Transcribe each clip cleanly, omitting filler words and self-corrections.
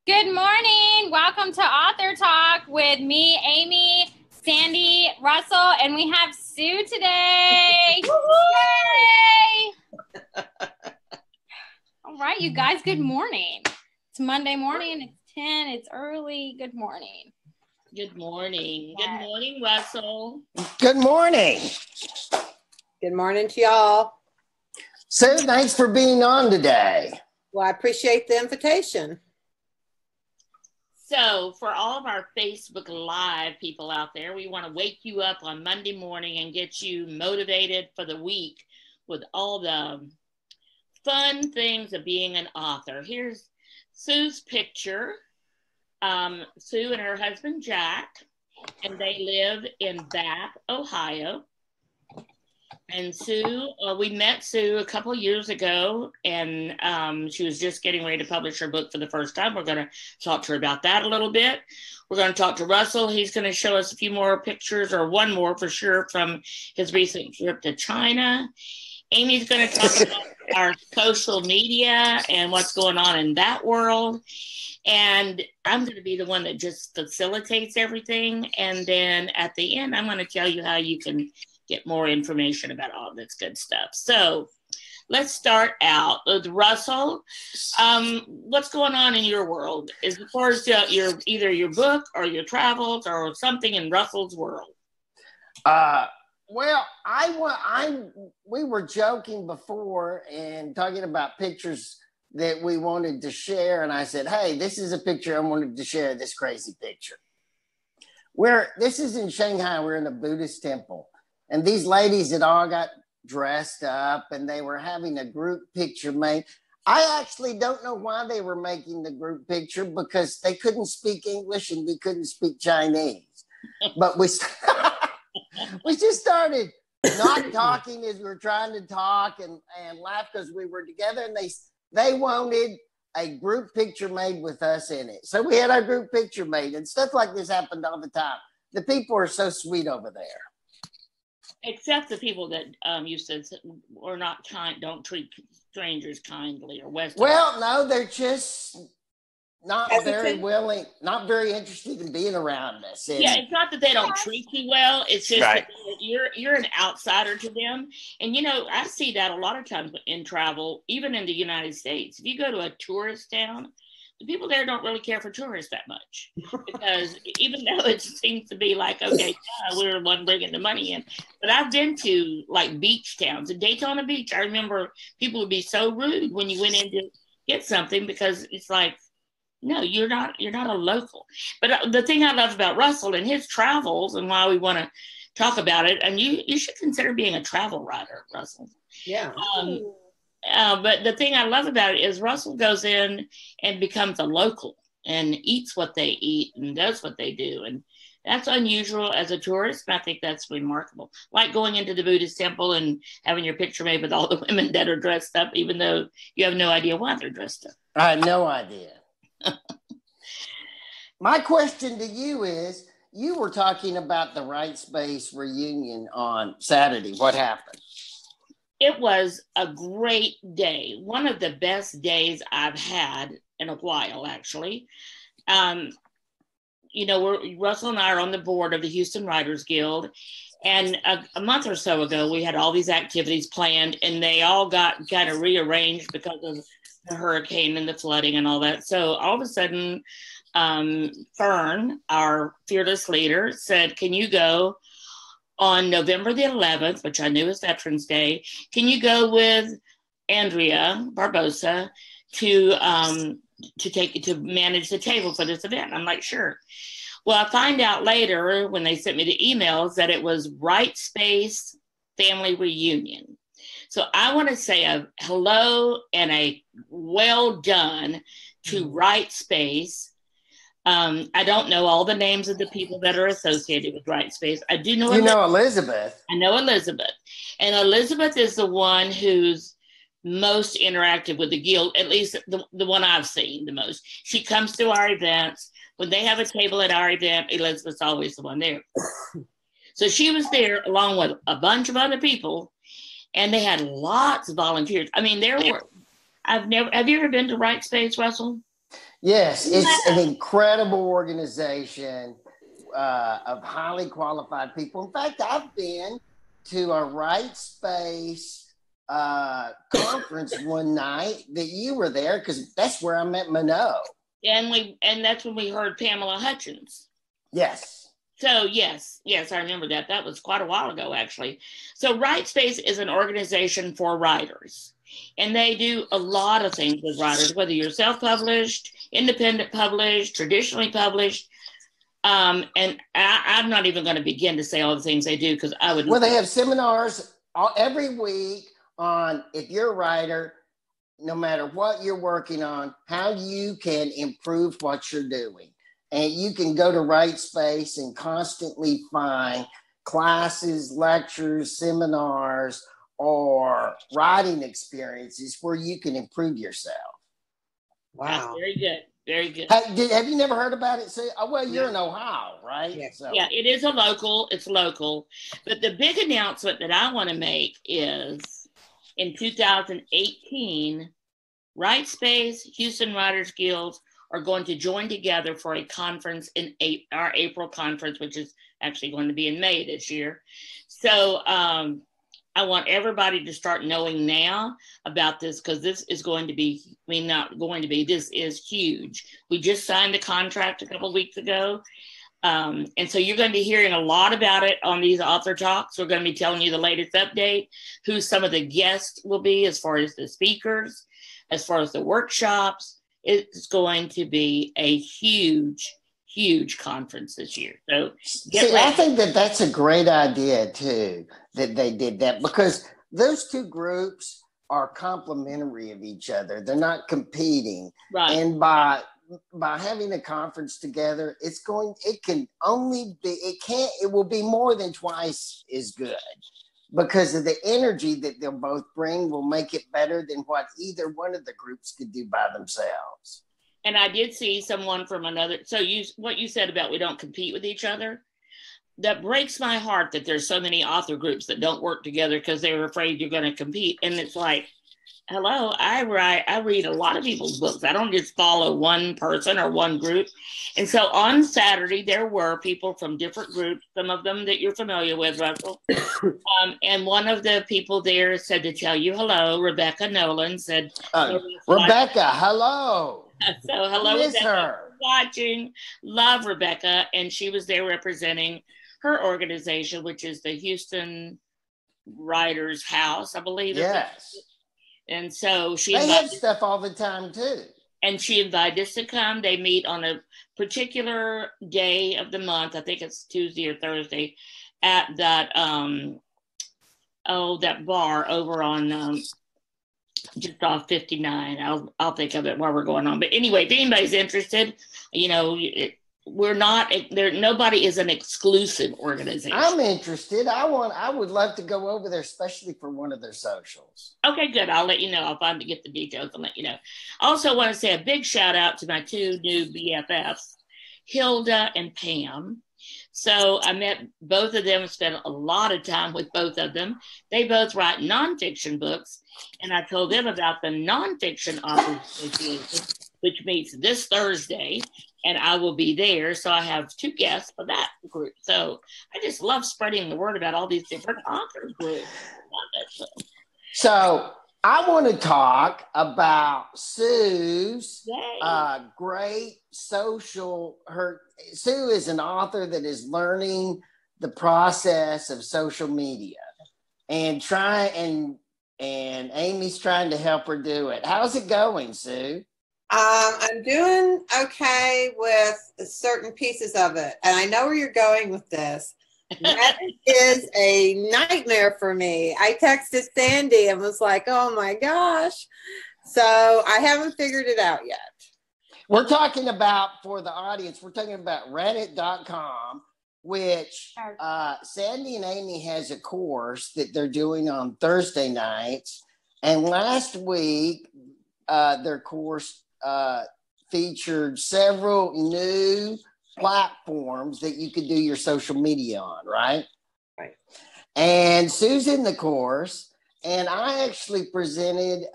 Good morning. Welcome to Author Talk with me, Amy, Sandy, Russell, and we have Sue today. Yay! All right, you guys, good morning. It's Monday morning. It's 10. It's early. Good morning. Good morning. Good morning, Russell. Good morning. Good morning to y'all. Sue, thanks for being on today. Well, I appreciate the invitation. So for all of our Facebook Live people out there, we want to wake you up on Monday morning and get you motivated for the week with all the fun things of being an author. Here's Sue's picture. Sue and her husband, Jack, and they live in Bath, Ohio. And Sue, we met Sue a couple of years ago, and she was just getting ready to publish her book for the first time. We're going to talk to her about that a little bit. We're going to talk to Russell. He's going to show us a few more pictures, or one more for sure, from his recent trip to China. Amy's going to talk about our social media and what's going on in that world. And I'm going to be the one that just facilitates everything. And then at the end, I'm going to tell you how you can get more information about all this good stuff. So let's start out with Russell. What's going on in your world as far as either your book or your travels or something in Russell's world? Well, we were joking before and talking about pictures that we wanted to share. And I said, hey, this is a picture I wanted to share, this crazy picture. This is in Shanghai. We're in a Buddhist temple. And these ladies had all got dressed up and they were having a group picture made. I actually don't know why they were making the group picture, because they couldn't speak English and we couldn't speak Chinese. But we just started not talking as we were trying to talk and laugh because we were together, and they wanted a group picture made with us in it. So we had our group picture made, and stuff like this happened all the time. The people are so sweet over there. Except the people that you said are not kind, don't treat strangers kindly or Western. Well, no, they're just not very willing, not very interested in being around us. Yeah, it's not that they don't treat you well. It's just right. that you're an outsider to them. And, you know, I see that a lot of times in travel, even in the United States. If you go to a tourist town, the people there don't really care for tourists that much, because even though it seems to be like, okay, we're the one bringing the money in. But I've been to like beach towns. In Daytona Beach, I remember people would be so rude when you went in to get something, because it's like, no, you're not a local. But the thing I love about Russell and his travels, and why we want to talk about it, and you should consider being a travel writer, Russell. Yeah. But the thing I love about it is Russell goes in and becomes a local and eats what they eat and does what they do. And that's unusual as a tourist. And I think that's remarkable. Like going into the Buddhist temple and having your picture made with all the women that are dressed up, even though you have no idea why they're dressed up. I had no idea. My question to you is, you were talking about the Right Space reunion on Saturday. What happened? It was a great day. One of the best days I've had in a while, actually. You know, Russell and I are on the board of the Houston Writers Guild. And a month or so ago, we had all these activities planned, and they all got kind of rearranged because of the hurricane and the flooding and all that. So all of a sudden, Fern, our fearless leader, said, can you go on November the 11th, which I knew was Veterans Day, can you go with Andrea Barbosa to manage the table for this event? I'm like, sure. Well, I find out later when they sent me the emails that it was Right Space Family Reunion. So I want to say a hello and a well done to Right Space. I don't know all the names of the people that are associated with Right Space. I do know. You know Elizabeth. I know Elizabeth. And Elizabeth is the one who's most interactive with the guild, at least the one I've seen the most. She comes to our events. When they have a table at our event, Elizabeth's always the one there. So she was there along with a bunch of other people, and they had lots of volunteers. I mean, there were, have you ever been to Right Space, Russell? Yes, it's an incredible organization of highly qualified people. In fact, I've been to a Right Space conference one night that you were there, because that's where I met Minot. And that's when we heard Pamela Hutchins. Yes. So yes, I remember that. That was quite a while ago, actually. So Right Space is an organization for writers, and they do a lot of things with writers, whether you're self-published, independent published, traditionally published. And I'm not even going to begin to say all the things they do, because I would. Well, they have seminars every week on, if you're a writer, no matter what you're working on, how you can improve what you're doing. And you can go to Right Space and constantly find classes, lectures, seminars, or writing experiences where you can improve yourself. Wow. That's very good. Very good. Have you never heard about it? Say, oh, well, you're in Ohio, right? Yeah. So. Yeah, it is it's local. But the big announcement that I want to make is in 2018, Right Space, Houston Writers Guild are going to join together for a conference in our April conference, which is actually going to be in May this year. So I want everybody to start knowing now about this, because this is going to be, this is huge. We just signed a contract a couple of weeks ago. And so you're going to be hearing a lot about it on these author talks. We're going to be telling you the latest update, who some of the guests will be, as far as the speakers, as far as the workshops. It's going to be a huge conference this year. So I think that's a great idea too, that they did that, because those two groups are complementary of each other. They're not competing. Right. And by having a conference together, it will be more than twice as good, because of the energy that they'll both bring will make it better than what either one of the groups could do by themselves. And I did see someone from another, so what you said about we don't compete with each other, that breaks my heart, that there's so many author groups that don't work together because they're afraid you're going to compete. And it's like, hello, I read a lot of people's books. I don't just follow one person or one group. And so on Saturday, there were people from different groups, some of them that you're familiar with, Russell. And one of the people there said to tell you hello. Rebecca Nolan said, Rebecca, hello. So hello, Miss Rebecca, her. Watching. Love Rebecca. And she was there representing her organization, which is the Houston Writers House, I believe. Yes. And so they have stuff all the time too. And she invited us to come. They meet on a particular day of the month. I think it's Tuesday or Thursday, at that that bar over on just off 59. I'll think of it while we're going on. But anyway, if anybody's interested, we're not there. Nobody is an exclusive organization. I'm interested. I would love to go over there, especially for one of their socials. Okay, good. I'll let you know. I'll find to get the details and let you know. I also want to say a big shout out to my two new BFFs, Hilda and Pam. So I met both of them and spent a lot of time with both of them. They both write nonfiction books, and I told them about the Nonfiction Authors Association, which meets this Thursday, and I will be there. So I have two guests for that group. So I just love spreading the word about all these different author groups. So I want to talk about Sue's great social. Sue is an author that is learning the process of social media, and Amy's trying to help her do it. How's it going, Sue? I'm doing okay with certain pieces of it, and I know where you're going with this. That is a nightmare for me. I texted Sandy and was like, oh my gosh. So I haven't figured it out yet. We're talking about, for the audience, we're talking about Reddit.com, which Sandy and Amy has a course that they're doing on Thursday nights. And last week, their course featured several new platforms that you could do your social media on, right? Right. And Sue's in the course, And I actually presented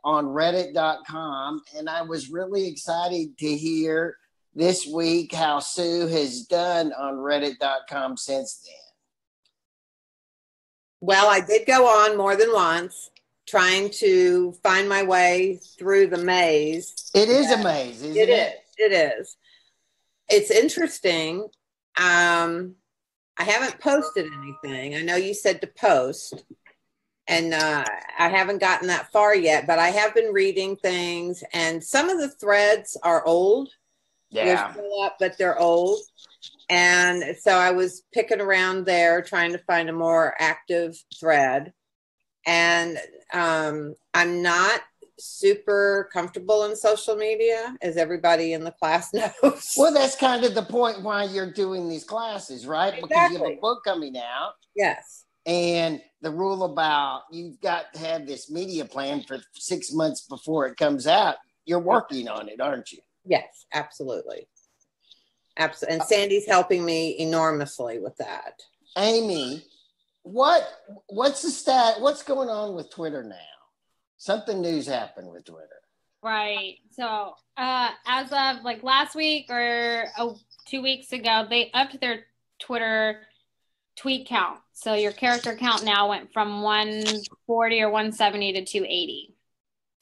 on reddit.com, and I was really excited to hear this week how Sue has done on reddit.com since then. Well, I did go on more than once trying to find my way through the maze. It is a maze, isn't it? It is. It's interesting. I haven't posted anything. I know you said to post, and I haven't gotten that far yet, but I have been reading things, and some of the threads are old. Yeah. They're still up, but they're old. And so I was picking around there trying to find a more active thread. And I'm not super comfortable in social media, as everybody in the class knows. Well, that's kind of the point why you're doing these classes, right? Exactly. Because you have a book coming out. Yes. And the rule about you've got to have this media plan for 6 months before it comes out. You're working on it, aren't you? Yes, absolutely. Absolutely. And Sandy's helping me enormously with that. Amy, what's the stat? What's going on with Twitter now? Something new's happened with Twitter. Right. So as of like last week or 2 weeks ago, they upped their Twitter tweet count. So your character count now went from 140 or 170 to 280.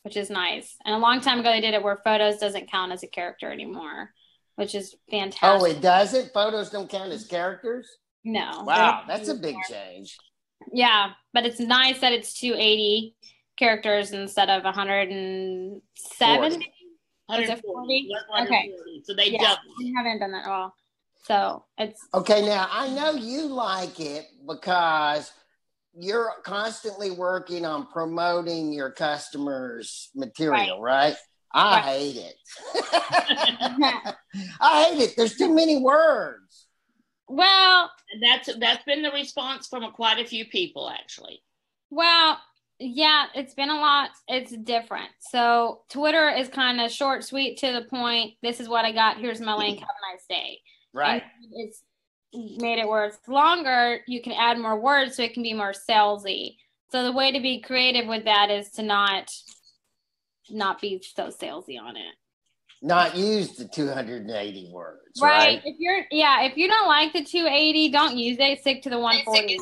Which is nice. And a long time ago, they did it where photos doesn't count as a character anymore, which is fantastic. Oh, it doesn't? Photos don't count as characters? No. Wow, that's a big change. Yeah, but it's nice that it's 280 characters instead of 170. 140. Okay. So they doubled. We haven't done that at all. So it's okay. Now I know you like it because you're constantly working on promoting your customers' material, right? I hate it. I hate it. There's too many words. Well, and that's been the response from quite a few people, actually. Well, yeah, it's been a lot. It's different. So Twitter is kind of short, sweet, to the point. This is what I got. Here's my link. Have a nice day. Right. And it's made it where it's longer. You can add more words so it can be more salesy. So the way to be creative with that is to not be so salesy on it. Not use the 280 words, right? If you don't like the 280, don't use it. Stick to the 140. I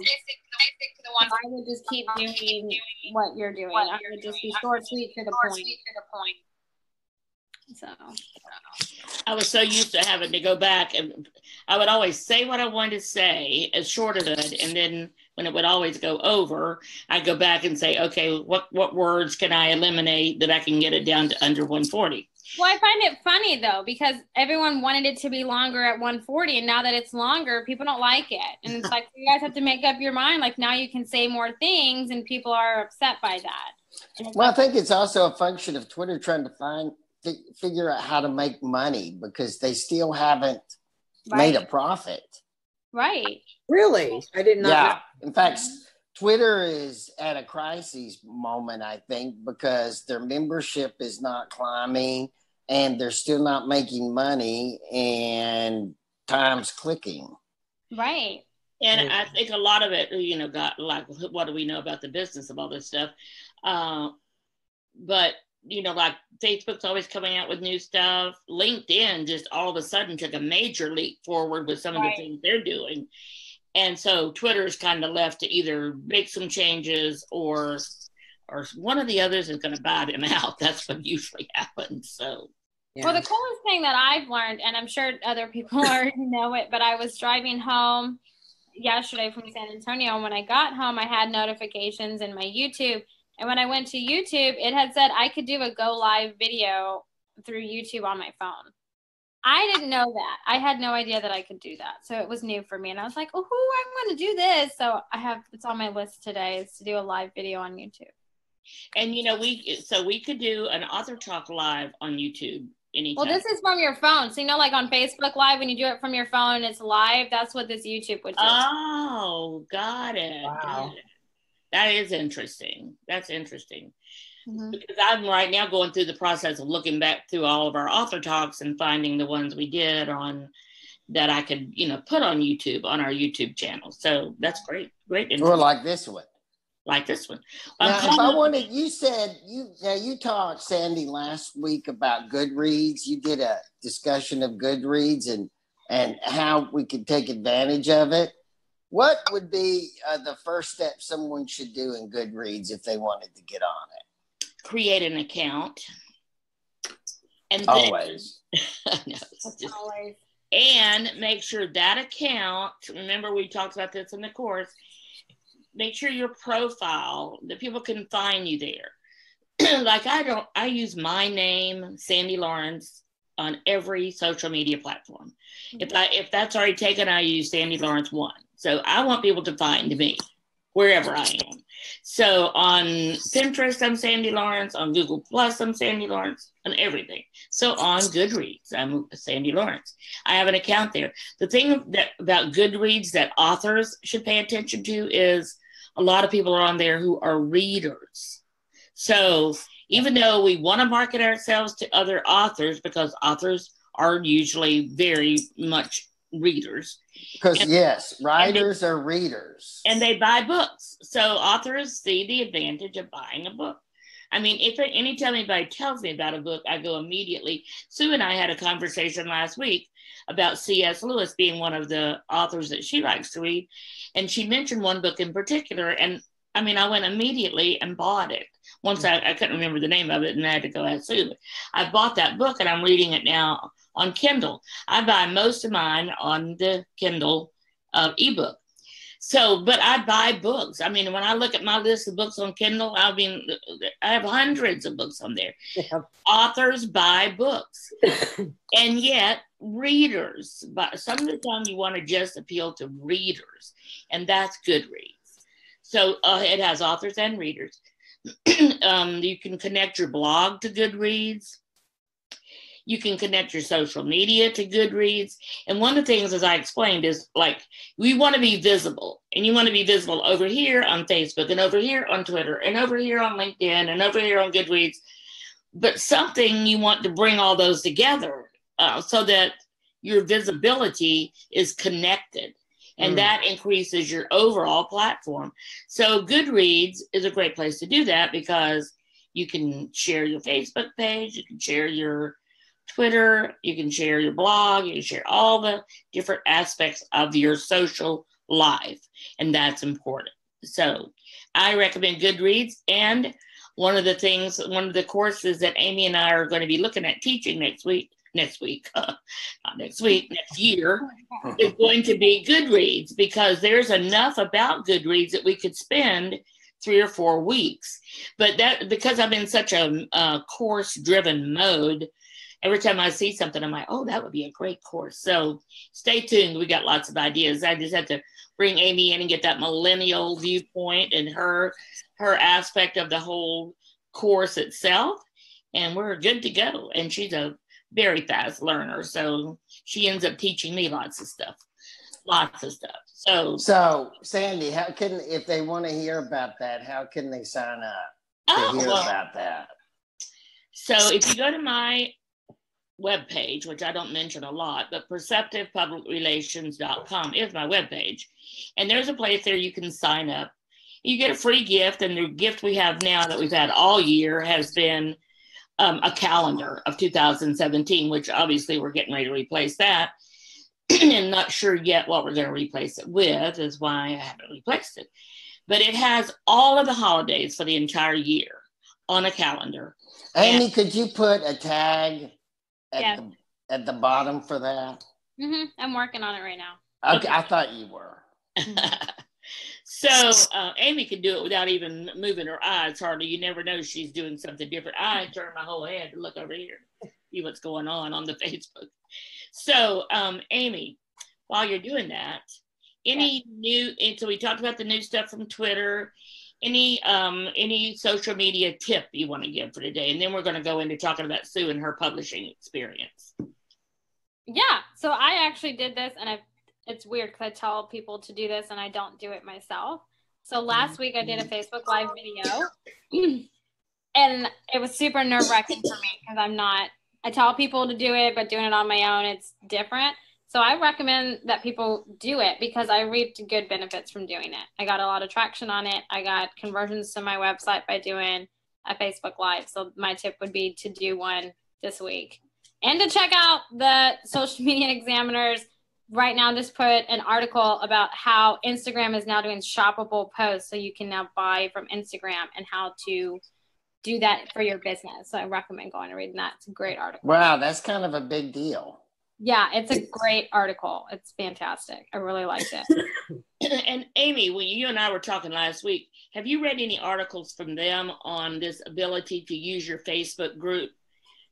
would just keep doing what you're doing. I would just be short, sweet, to the point. So I was so used to having to go back, and I would always say what I wanted to say as short as it, and then when it would always go over, I'd go back and say, okay, what words can I eliminate that I can get it down to under 140? Well, I find it funny though, because everyone wanted it to be longer at 140, and now that it's longer, people don't like it. And it's like, you guys have to make up your mind. Like, now you can say more things, and people are upset by that. Well, I think it's also a function of Twitter trying to figure out how to make money, because they still haven't made a profit. Right. Really? I did not know. In fact, Twitter is at a crisis moment, I think, because their membership is not climbing and they're still not making money, and time's clicking. Right. And I think a lot of it, got like, what do we know about the business of all this stuff? But, like Facebook's always coming out with new stuff. LinkedIn just all of a sudden took a major leap forward with some of the things they're doing. And so Twitter's kind of left to either make some changes or one of the others is going to buy them out. That's what usually happens. So, yeah. Well, the coolest thing that I've learned, and I'm sure other people already know it, but I was driving home yesterday from San Antonio. And when I got home, I had notifications in my YouTube. And when I went to YouTube, it had said I could do a go live video through YouTube on my phone. I didn't know that. I had no idea that I could do that. So it was new for me. And I was like, oh, I'm going to do this. So it's on my list today, is to do a live video on YouTube. And, we could do an AuthorTalk live on YouTube anytime. Well, this is from your phone. So, like on Facebook Live, when you do it from your phone and it's live, that's what this YouTube would do. Oh, got it. Wow. Got it. That is interesting. That's interesting. Mm-hmm. Because I'm right now going through the process of looking back through all of our author talks and finding the ones we did on that I could, put on YouTube, on our YouTube channel. So that's great. Great. Or like this one. like this one. Now, if I wanted, you talked, Sandy, last week about Goodreads. You did a discussion of Goodreads and how we could take advantage of it. What would be the first step someone should do in Goodreads if they wanted to get on it? Create an account. And always. Always. And make sure that account, remember we talked about this in the course, make sure your profile, that people can find you there. Like I use my name, Sandy Lawrence, on every social media platform. If that's already taken, I use Sandy Lawrence 1. So I want people to find me wherever I am. So on Pinterest, I'm Sandy Lawrence. On Google Plus, I'm Sandy Lawrence, and everything. So on Goodreads, I'm Sandy Lawrence. I have an account there. The thing about Goodreads that authors should pay attention to is a lot of people are on there who are readers. So even though we want to market ourselves to other authors, because authors are usually very much readers. Because yes, writers are readers. And they buy books. So authors see the advantage of buying a book. I mean, anytime anybody tells me about a book, I go immediately. Sue and I had a conversation last week about C.S. Lewis being one of the authors that she likes to read. And she mentioned one book in particular. And I mean, I went immediately and bought it. Once I couldn't remember the name of it and I had to go ask Sue. I bought that book and I'm reading it now on Kindle. I buy most of mine on the Kindle ebook. So, but I buy books. I mean, when I look at my list of books on Kindle, I have hundreds of books on there. Yeah. Authors buy books. And yet readers, but some of the time you want to just appeal to readers, and that's Goodreads. So it has authors and readers. You can connect your blog to Goodreads. You can connect your social media to Goodreads. And one of the things, as I explained, is like, we want to be visible. And you want to be visible over here on Facebook and over here on Twitter and over here on LinkedIn and over here on Goodreads. But something you want to bring all those together so that your visibility is connected. And that increases your overall platform. So Goodreads is a great place to do that because you can share your Facebook page, you can share your Twitter, you can share your blog, you can share all the different aspects of your social life. And that's important. So I recommend Goodreads. And one of the courses that Amy and I are going to be looking at teaching next year is going to be Goodreads, because there's enough about Goodreads that we could spend 3 or 4 weeks. But that, because I'm in such a course-driven mode, every time I see something, I'm like, oh, that would be a great course. So stay tuned. We got lots of ideas. I just have to bring Amy in and get that millennial viewpoint and her aspect of the whole course itself. And we're good to go. And she's a very fast learner. So she ends up teaching me lots of stuff. So Sandy, if they want to hear about that, how can they sign up to hear about that? So if you go to my webpage, which I don't mention a lot, but perceptivepublicrelations.com is my webpage. And there's a place there you can sign up. You get a free gift, and the gift we have now that we've had all year has been a calendar of 2017, which obviously we're getting ready to replace that. And not sure yet what we're going to replace it with, is why I haven't replaced it. But it has all of the holidays for the entire year on a calendar. Amy, could you put a tag at the bottom for that? Mm-hmm. I'm working on it right now. Okay, I thought you were. So Amy can do it without even moving her eyes hardly. You never know she's doing something different. I turn my whole head to look over here, see what's going on the Facebook. So Amy, while you're doing that, so we talked about the new stuff from Twitter, any social media tip you want to give for today? And then we're going to go into talking about Sue and her publishing experience. Yeah, so I actually did this, and it's weird because I tell people to do this and I don't do it myself. So last week I did a Facebook Live video and it was super nerve-wracking for me because I tell people to do it, but doing it on my own, it's different. So I recommend that people do it because I reaped good benefits from doing it. I got a lot of traction on it. I got conversions to my website by doing a Facebook Live. So my tip would be to do one this week. And to check out the Social Media Examiner's right now, just put an article about how Instagram is now doing shoppable posts. So you can now buy from Instagram and how to do that for your business. So I recommend going and reading that. It's a great article. Wow, that's kind of a big deal. Yeah, it's a great article. It's fantastic. I really liked it. And Amy, when you and I were talking last week, have you read any articles from them on this ability to use your Facebook group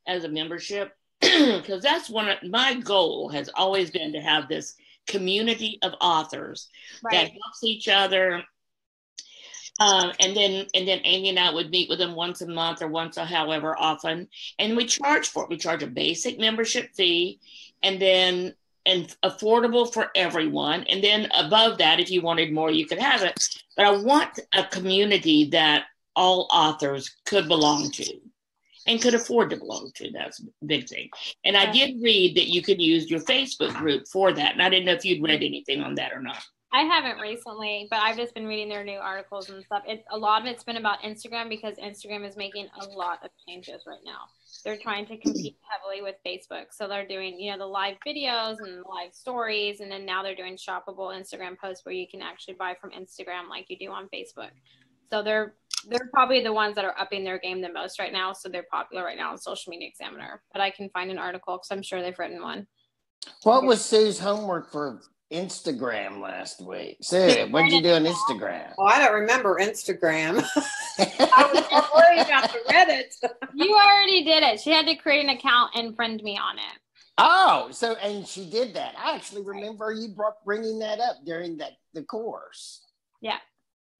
as a membership? Because that's one of my goal has always been to have this community of authors that helps each other. And then Amy and I would meet with them once a month or once or however often, and we charge for it. We charge a basic membership fee, and affordable for everyone. And then above that, if you wanted more, you could have it. But I want a community that all authors could belong to and could afford to belong to. That's a big thing. And I did read that you could use your Facebook group for that. And I didn't know if you'd read anything on that or not. I haven't recently, but I've just been reading their new articles and stuff. A lot of it's been about Instagram because Instagram is making a lot of changes right now. They're trying to compete heavily with Facebook. So they're doing, the live videos and live stories. And then now they're doing shoppable Instagram posts where you can actually buy from Instagram like you do on Facebook. So they're probably the ones that are upping their game the most right now. So they're popular right now on Social Media Examiner. But I can find an article because I'm sure they've written one. What was Sue's homework for Instagram last week? Sue, what did you do on Instagram? Oh, I don't remember Instagram. I was more worried about the Reddit. You already did it. She had to create an account and friend me on it. Oh, and she did that. I actually remember you bringing that up during the course. Yeah,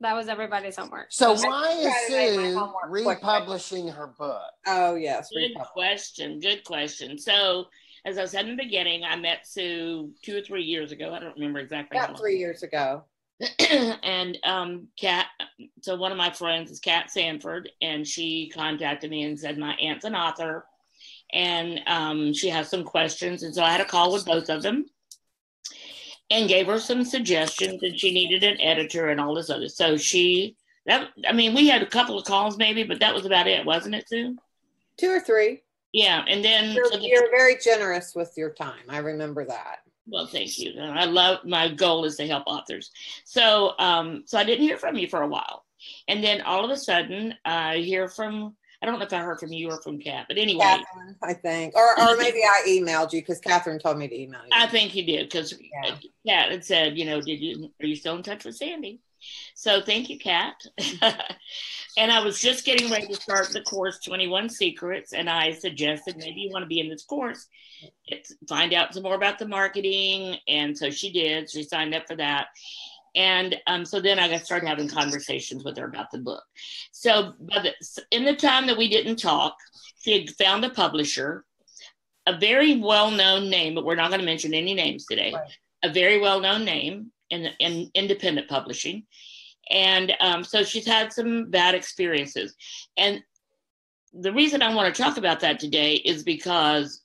that was everybody's homework. So why is Sue republishing her book? Oh, yes. Good question. So, as I said in the beginning, I met Sue 2 or 3 years ago. I don't remember exactly. About 3 years ago. And Kat, so one of my friends is Kat Sanford, and she contacted me and said, my aunt's an author, and she has some questions. And so I had a call with both of them and gave her some suggestions, and she needed an editor and all this other. So we had a couple of calls maybe, but that was about it, wasn't it, Sue? 2 or 3. Yeah, and then you're very generous with your time. I remember that. Well, thank you. My goal is to help authors. So I didn't hear from you for a while, and then all of a sudden I hear from. I don't know if I heard from you or from Kat, but anyway, Catherine, I think, or maybe I emailed you because Catherine told me to email you. I think you did because Kat had said, are you still in touch with Sandy? So thank you, Kat. And I was just getting ready to start the course 21 Secrets, and I suggested maybe you want to be in this course, find out some more about the marketing. And so she did. She signed up for that. And so then I started having conversations with her about the book. So in the time that we didn't talk, she had found a publisher, a very well-known name, but we're not going to mention any names today, right. A very well-known name in independent publishing. And so she's had some bad experiences. And the reason I want to talk about that today is because,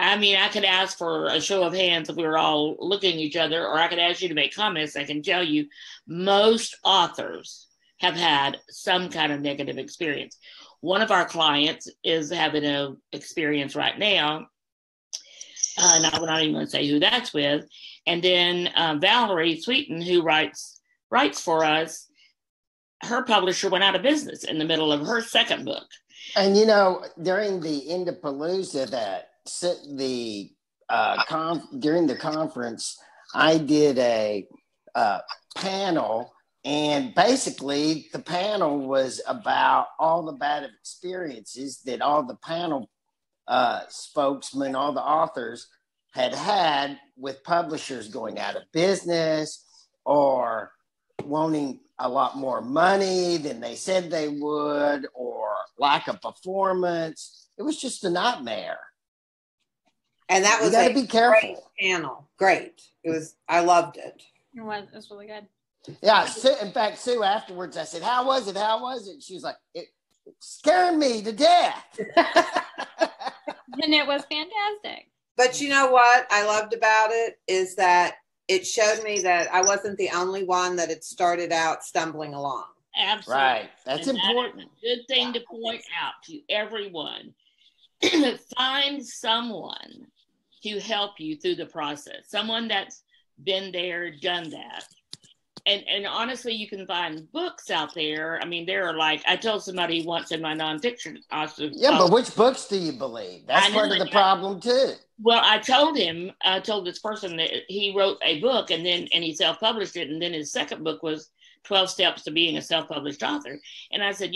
I could ask for a show of hands if we were all looking at each other, or I could ask you to make comments. I can tell you most authors have had some kind of negative experience. One of our clients is having an experience right now. And I'm not even going to say who that's with. And then Valerie Sweeten, who writes for us, her publisher went out of business in the middle of her second book. And during the Indapalooza during the conference, I did a panel, and basically the panel was about all the bad experiences that all the panel spokesmen, all the authors had with publishers going out of business or wanting a lot more money than they said they would, or lack of performance. It was just a nightmare. And that was a be careful. Great panel. Great. It was. I loved it. It was really good. Yeah. In fact, Sue, afterwards, I said, "How was it? How was it?" She was like, "It scared me to death." And it was fantastic. But you know what I loved about it is that it showed me that I wasn't the only one that had started out stumbling along. Absolutely. Right. That's and important. That is a good thing to point out to everyone. Find someone to help you through the process. Someone that's been there, done that. And honestly, you can find books out there. I mean, there are like, I told somebody once in my nonfiction. Yeah, but which books do you believe? That's part of the problem too. Well, I told this person that he wrote a book and he self-published it. And then his second book was 12 Steps to Being a Self-Published Author. And I said,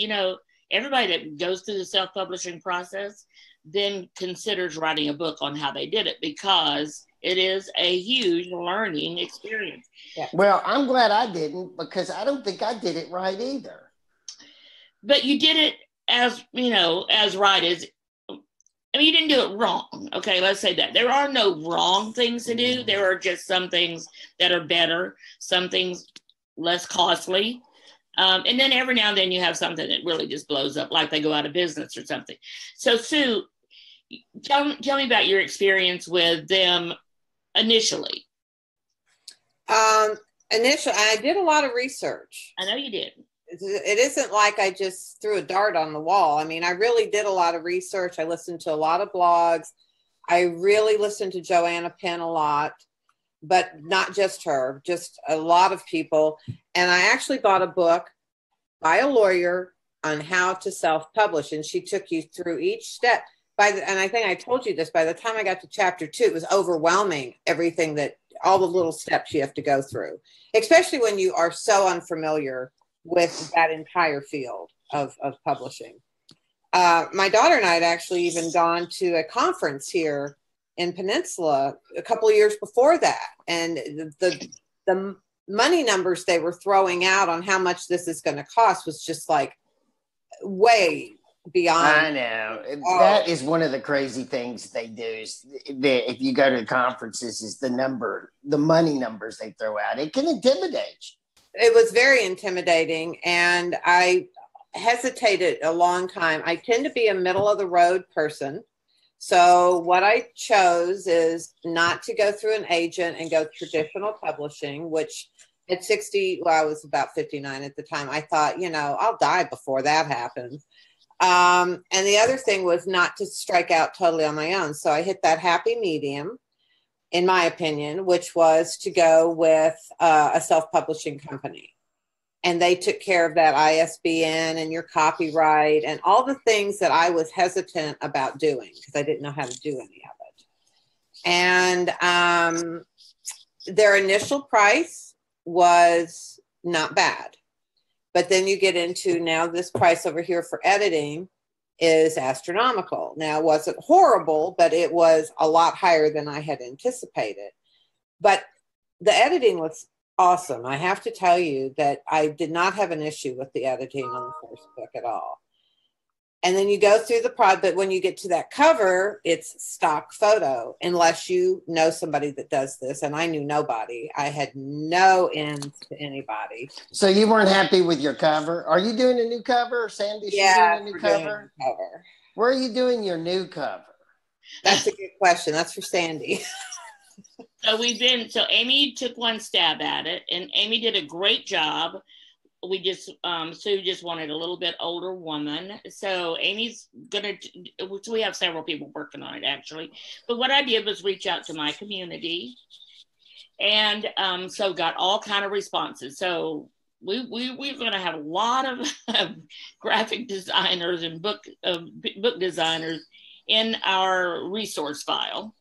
everybody that goes through the self-publishing process then considers writing a book on how they did it, because it is a huge learning experience. Yeah. Well, I'm glad I didn't, because I don't think I did it right either. But you did it as right as, you didn't do it wrong. Okay, let's say that. There are no wrong things to do. There are just some things that are better, some things less costly. And then every now and then you have something that really just blows up, like they go out of business or something. So Sue, tell me about your experience with them initially. Initially, I did a lot of research. I know you did. It isn't like I just threw a dart on the wall. I mean, I really did a lot of research. I listened to a lot of blogs. I really listened to Joanna Penn a lot, but not just her, just a lot of people. And I actually bought a book by a lawyer on how to self-publish. And she took you through each step. And I think I told you this, by the time I got to chapter 2, it was overwhelming, all the little steps you have to go through, especially when you are so unfamiliar with that entire field of publishing. My daughter and I had actually even gone to a conference here in Peninsula a couple of years before that. And the money numbers they were throwing out on how much this is going to cost was just like way beyond. I know. That is one of the crazy things they do, is if you go to conferences, is the money numbers they throw out. It can intimidate you. It was very intimidating, and I hesitated a long time. I tend to be a middle of the road person. So what I chose is not to go through an agent and go traditional publishing, which at 60, well, I was about 59 at the time. I thought, I'll die before that happens. And the other thing was not to strike out totally on my own. So I hit that happy medium, in my opinion, which was to go with a self-publishing company. And they took care of that ISBN and your copyright and all the things that I was hesitant about doing because I didn't know how to do any of it. And their initial price was not bad. But then you get into now this price over here for editing is astronomical. Now, it wasn't horrible, but it was a lot higher than I had anticipated. But the editing was awesome. I have to tell you that I did not have an issue with the editing on the first book at all. And then you go through but when you get to that cover, it's stock photo, unless you know somebody that does this. And I knew nobody. I had no end to anybody. So you weren't happy with your cover? Are you doing a new cover? Sandy, yeah, doing a new cover? Where are you doing your new cover? That's a good question. That's for Sandy. So Amy took one stab at it, and Amy did a great job. Sue just wanted a little bit older woman. So Amy's we have several people working on it actually. But what I did was reach out to my community, and so got all kind of responses. So we're going to have a lot of graphic designers and book designers in our resource file.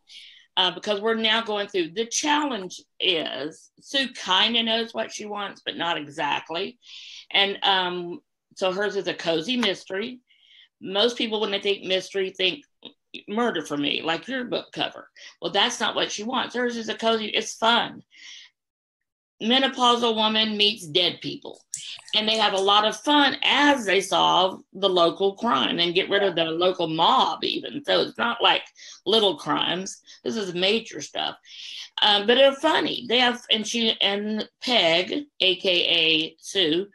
Because we're now going through. The challenge is Sue kind of knows what she wants, but not exactly. And so hers is a cozy mystery. Most people, when they think mystery, think murder for me, like your book cover. Well, that's not what she wants. Hers is a cozy, it's fun. menopausal woman meets dead people. And they have a lot of fun as they solve the local crime and get rid of the local mob even. So it's not like little crimes. This is major stuff. But they're funny. They have, and Peg, AKA Sue,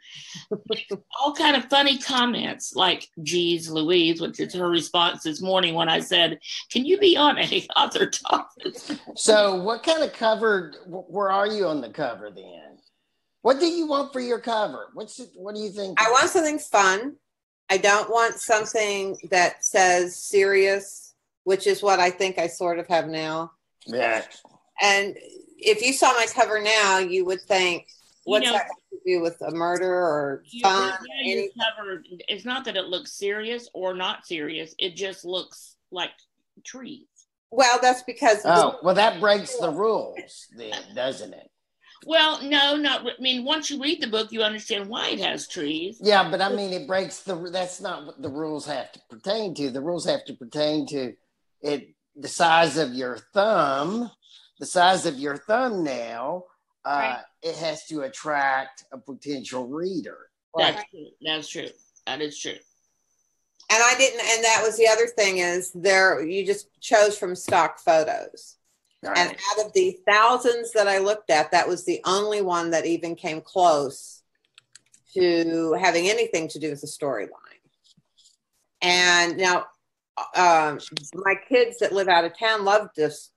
all kind of funny comments like, geez Louise, which is her response this morning when I said, can you be on any AuthorTalk? So what kind of cover, where are you on the cover then? What do you want for your cover? What do you think? I want something fun. I don't want something that says serious, which is what I think I sort of have now. Yeah. And if you saw my cover now, you would think, what's that got to do with a murder or fun? Your cover, it's not that it looks serious or not serious. It just looks like trees. Well, that's because... well, that breaks the rules then, doesn't it? Well, no, not. I mean, once you read the book, you understand why it has trees. Yeah, but I mean, it breaks that's not what the rules have to pertain to. The rules have to pertain to it, the size of your thumb. The size of your thumbnail, right. It has to attract a potential reader. That's true. That's true. That is true. And I didn't, and that was the other thing is you just chose from stock photos. Right. And out of the thousands that I looked at, that was the only one that even came close to having anything to do with the storyline. And now my kids that live out of town loved this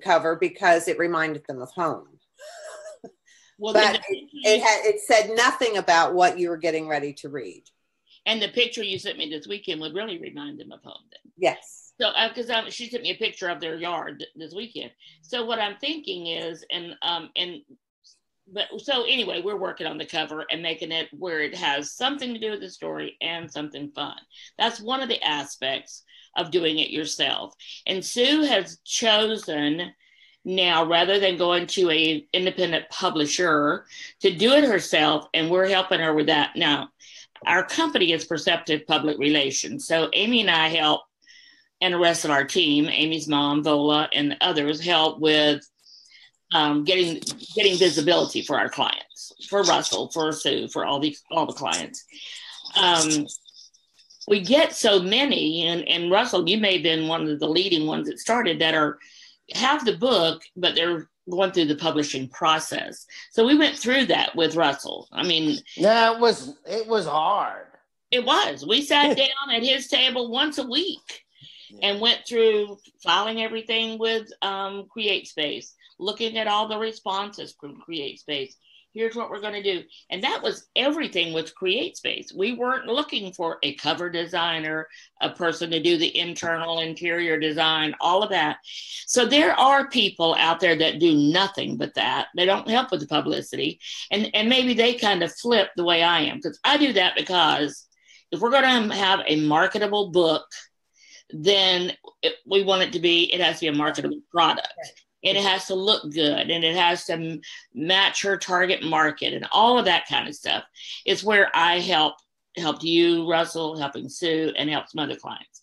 cover because it reminded them of home. Well, but it said nothing about what you were getting ready to read. And the picture you sent me this weekend would really remind them of home then. Yes. So, because she sent me a picture of their yard this weekend. So what I'm thinking is, so anyway, we're working on the cover and making it where it has something to do with the story and something fun. That's one of the aspects of doing it yourself. And Sue has chosen now, rather than going to an independent publisher, to do it herself, and we're helping her with that. Now, our company is Perceptive Public Relations. So Amy and I help, and the rest of our team, Amy's mom, Vola, and others help with getting visibility for our clients, for Russell, for Sue, for all the clients. We get so many, and Russell, you may have been one of the leading ones that started that have the book, but they're going through the publishing process. So we went through that with Russell. I mean, yeah, it was hard. It was. We sat down at his table once a week and went through filing everything with CreateSpace, looking at all the responses from CreateSpace. Here's what we're going to do. And that was everything with CreateSpace. We weren't looking for a cover designer, a person to do the interior design, all of that. So there are people out there that do nothing but that. They don't help with the publicity. And maybe they kind of flip the way I am, because I do that because if we're going to have a marketable book, then we want it has to be a marketable product. And it has to look good, and it has to match her target market, and all of that kind of stuff. It's where I helped you, Russell, helping Sue, and help some other clients.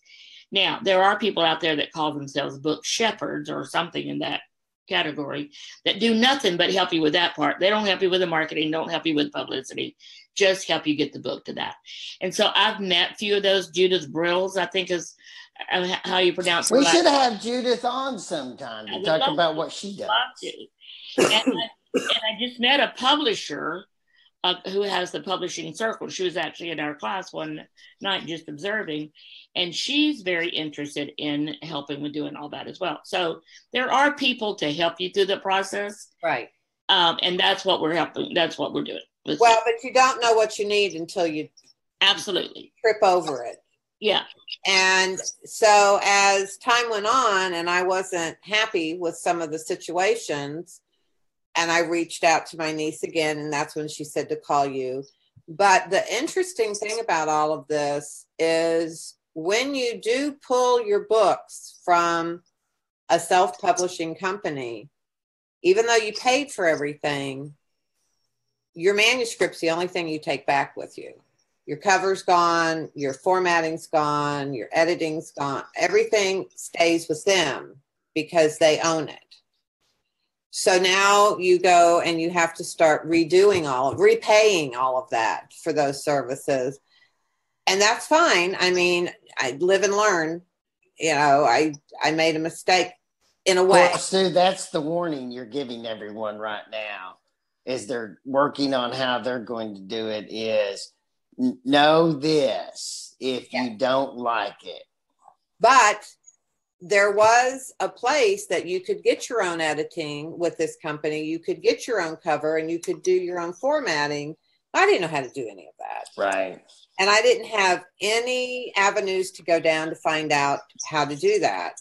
Now, there are people out there that call themselves book shepherds or something in that category that do nothing but help you with that part. They don't help you with the marketing, don't help you with publicity, just help you get the book to that. And so I've met a few of those. Judith Brills, I think is how you pronounce it. We should have Judith on sometime to talk about what she does. And I just met a publisher who has the publishing circle. She was actually in our class one night just observing, and she's very interested in helping with doing all that as well. So there are people to help you through the process. Right. And that's what we're helping. That's what we're doing. Well, but you don't know what you need until you absolutely trip over it. Yeah. And so as time went on and I wasn't happy with some of the situations, and I reached out to my niece again, and that's when she said to call you. But the interesting thing about all of this is when you do pull your books from a self-publishing company, even though you paid for everything, your manuscript's the only thing you take back with you. Your cover's gone, your formatting's gone, your editing's gone. Everything stays with them because they own it. So now you go and you have to start repaying all of that for those services. And that's fine. I mean, I live and learn. You know, I made a mistake in a way. Well, Sue, that's the warning you're giving everyone right now, is they're working on how they're going to do it, is know this if you don't like it. But there was a place that you could get your own editing with this company. You could get your own cover and you could do your own formatting. I didn't know how to do any of that. Right. And I didn't have any avenues to go down to find out how to do that.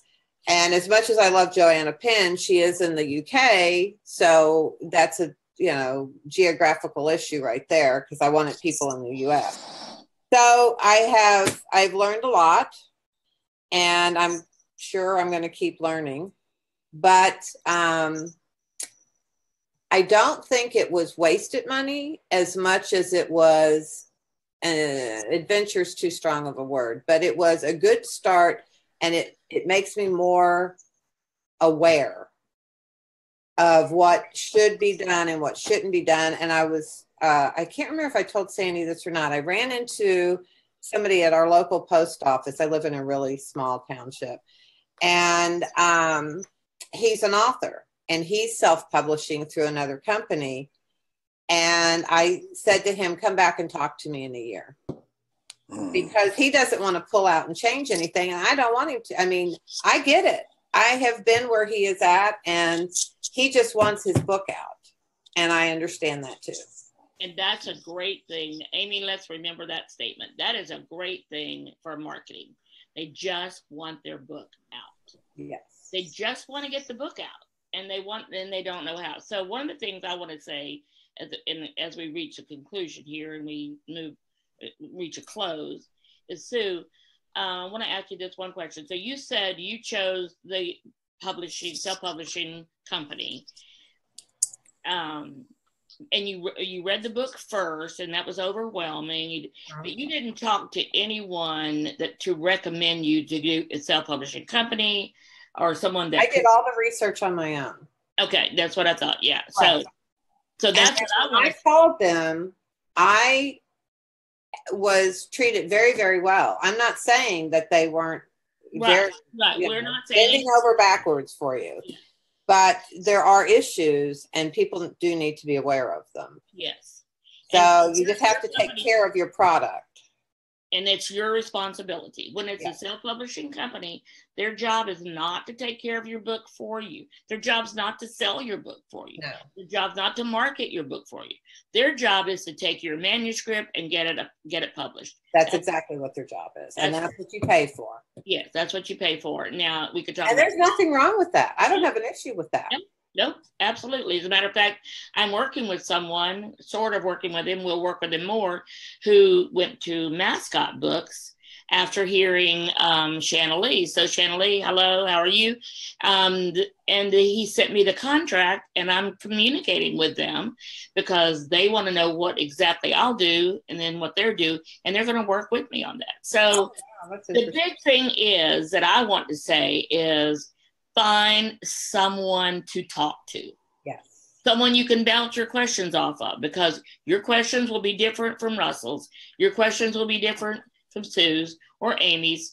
And as much as I love Joanna Penn, she is in the UK. So that's a, you know, geographical issue right there, because I wanted people in the US. So I've learned a lot, and I'm sure I'm going to keep learning. But I don't think it was wasted money as much as it was, adventure's too strong of a word, but it was a good start, and it makes me more aware of what should be done and what shouldn't be done. And I can't remember if I told Sandy this or not. I ran into somebody at our local post office. I live in a really small township, and he's an author, and he's self-publishing through another company. And I said to him, come back and talk to me in a year, because he doesn't want to pull out and change anything. And I don't want him to. I mean, I get it. I have been where he is at, and he just wants his book out. And I understand that too. And that's a great thing. Amy, let's remember that statement. That is a great thing for marketing. They just want their book out. Yes. They just want to get the book out, and they don't know how. So one of the things I want to say as we reach a conclusion here and we reach a close is, Sue, I want to ask you this one question. So you said you chose the self-publishing company, and you read the book first, and that was overwhelming. But you didn't talk to anyone to recommend you to do a self-publishing company, or someone that I did all the research on my own. Okay, that's what I thought. Yeah. Right. So that's what I called them. I was treated very, very well. I'm not saying that they weren't right. We're not saying bending over backwards for you, but there are issues, and people do need to be aware of them. Yes. So you just have to take care of your product. And it's your responsibility. When it's a self-publishing company, their job is not to take care of your book for you. Their job's not to sell your book for you. No. Their job's not to market your book for you. Their job is to take your manuscript and get it published. That's exactly what their job is. And that's what you pay for. Yes, that's what you pay for. Now we could talk And there's nothing wrong with that. I don't have an issue with that. No, absolutely. As a matter of fact, I'm working with someone, sort of working with him, we'll work with him more, who went to Mascot Books after hearing Shanna Lee. So Shanna Lee, hello, how are you? And he sent me the contract, and I'm communicating with them because they want to know what exactly I'll do and then what they're do, and they're going to work with me on that. So the big thing is that I want to say is, find someone to talk to. Yes. Someone you can bounce your questions off of, because your questions will be different from Russell's. Your questions will be different from Sue's or Amy's.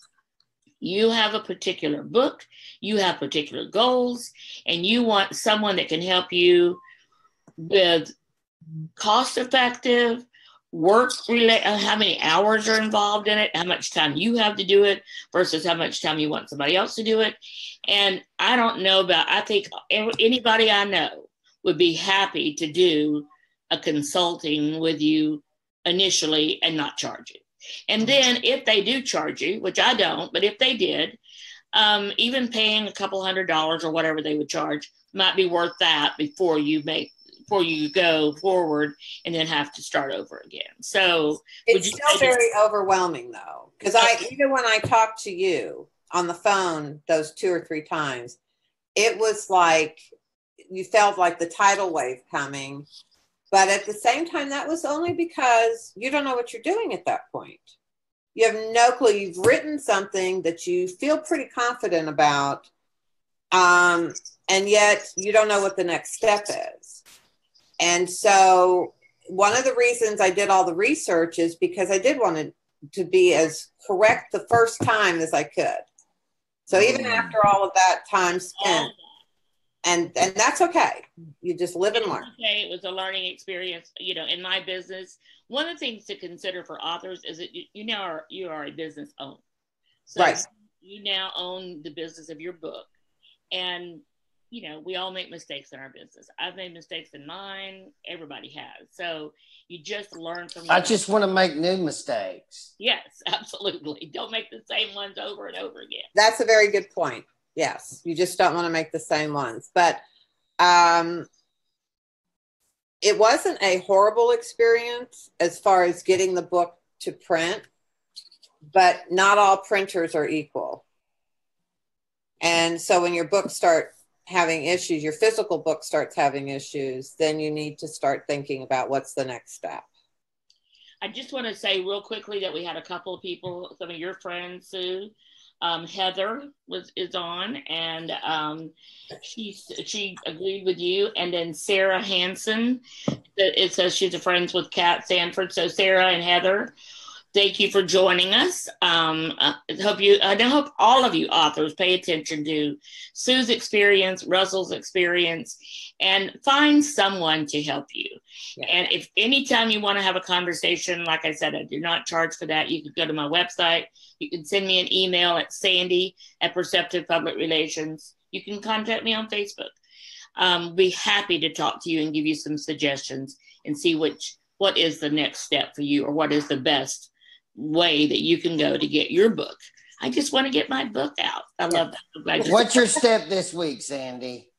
You have a particular book, you have particular goals, and you want someone that can help you with cost-effective, how many hours are involved in it, how much time you have to do it versus how much time you want somebody else to do it. And I think anybody I know would be happy to do a consulting with you initially and not charge you. And then if they do charge you, which I don't, but if they did, even paying a couple $100 or whatever they would charge might be worth that before you go forward and then have to start over again. So it's still very overwhelming though, because even when I talked to you on the phone those 2 or 3 times, it was like you felt like the tidal wave coming. But at the same time, that was only because you don't know what you're doing at that point. You have no clue. You've written something that you feel pretty confident about. and yet you don't know what the next step is. And so one of the reasons I did all the research is because I did want to be as correct the first time as I could. So even after all of that time spent, and that's okay. You just live and learn. Okay, it was a learning experience. In my business, one of the things to consider for authors is that you are a business owner. So right. You now own the business of your book. And, we all make mistakes in our business. I've made mistakes in mine. Everybody has. So you just learn from I just want to make new mistakes. Yes, absolutely. Don't make the same ones over and over again. That's a very good point. Yes. You just don't want to make the same ones. But it wasn't a horrible experience as far as getting the book to print, but not all printers are equal. And so when your books start having issues, your physical book starts having issues, then you need to start thinking about what's the next step. I just want to say real quickly that we had a couple of people, some of your friends, Sue, Heather is on, and she agreed with you, and then Sarah Hansen, it says she's a friends with Kat Sanford. So Sarah and Heather, thank you for joining us. I hope all of you authors pay attention to Sue's experience, Russell's experience, and find someone to help you. Yeah. And if anytime you want to have a conversation, like I said, I do not charge for that. You can go to my website. You can send me an email at Sandy@Perceptive Public Relations. You can contact me on Facebook. Be happy to talk to you and give you some suggestions and see what is the next step for you, or what is the best way that you can go to get your book. I just want to get my book out. I love that. What's your step this week, Sandy?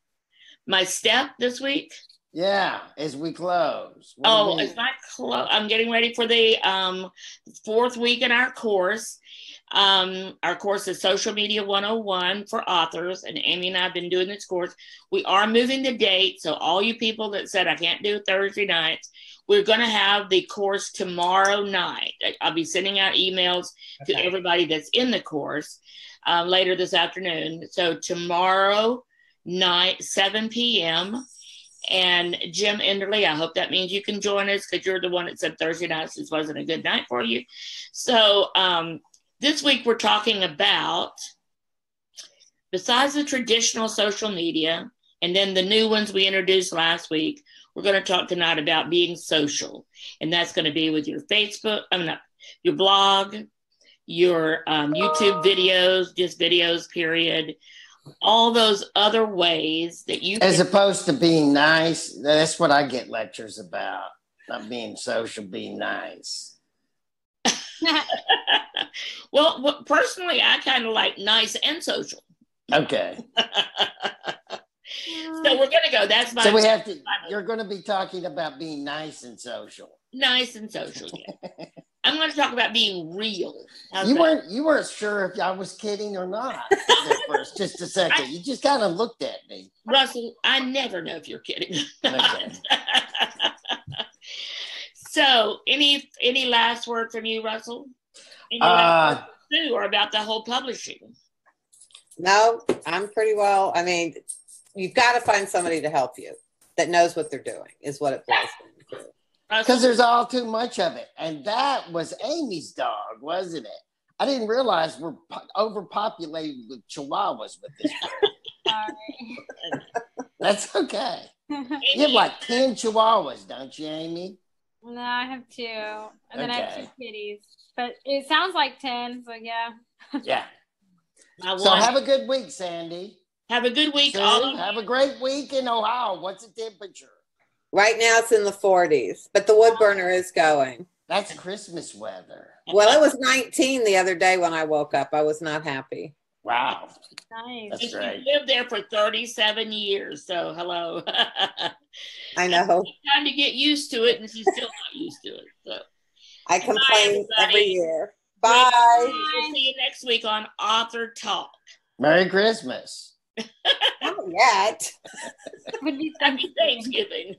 My step this week? Yeah, as we close. It's not close. I'm getting ready for the 4th week in our course. Our course is Social Media 101 for authors, and Amy and I have been doing this course. We are moving the date, so all you people that said I can't do Thursday nights, we're going to have the course tomorrow night. I'll be sending out emails to everybody that's in the course later this afternoon. So tomorrow night, 7 p.m., and Jim Enderley, I hope that means you can join us, because you're the one that said Thursday nights this wasn't a good night for you. So this week we're talking about, besides the traditional social media and then the new ones we introduced last week, we're going to talk tonight about being social. And that's going to be with your Facebook, your blog, your YouTube videos, just videos, period. All those other ways that you As opposed to being nice. That's what I get lectures about. Not being social, being nice. Well, personally, I kind of like nice and social. Okay. So we're going to go. That's my. So we have to. You're going to be talking about being nice and social. Nice and social. Yeah. I'm going to talk about being real. You weren't sure if I was kidding or not at first. Just a second. You just kind of looked at me. Russell, I never know if you're kidding. Okay. So, any last word from you, Russell? Any last word from Sue, or about the whole publishing? No, I'm pretty well. I mean, you've got to find somebody to help you that knows what they're doing, is what it boils down to. Because there's all too much of it. And that was Amy's dog, wasn't it? I didn't realize we're overpopulated with chihuahuas with this. That's okay. You have like 10 chihuahuas, don't you, Amy? No, I have 2. And then I have 2 kitties. But it sounds like 10, so yeah. Yeah. So have a good week, Sandy. Have a good week. Have a great week in Ohio. What's the temperature? Right now it's in the 40s, but the wood burner is going. That's Christmas weather. Well, it was 19 the other day when I woke up. I was not happy. Wow. Nice. That's right. You lived there for 37 years, so hello. I know. It's time to get used to it, and she's still not used to it. So I complain every year. Bye. We'll see you next week on AuthorTalk. Merry Christmas. Not yet. Would be Happy Thanksgiving.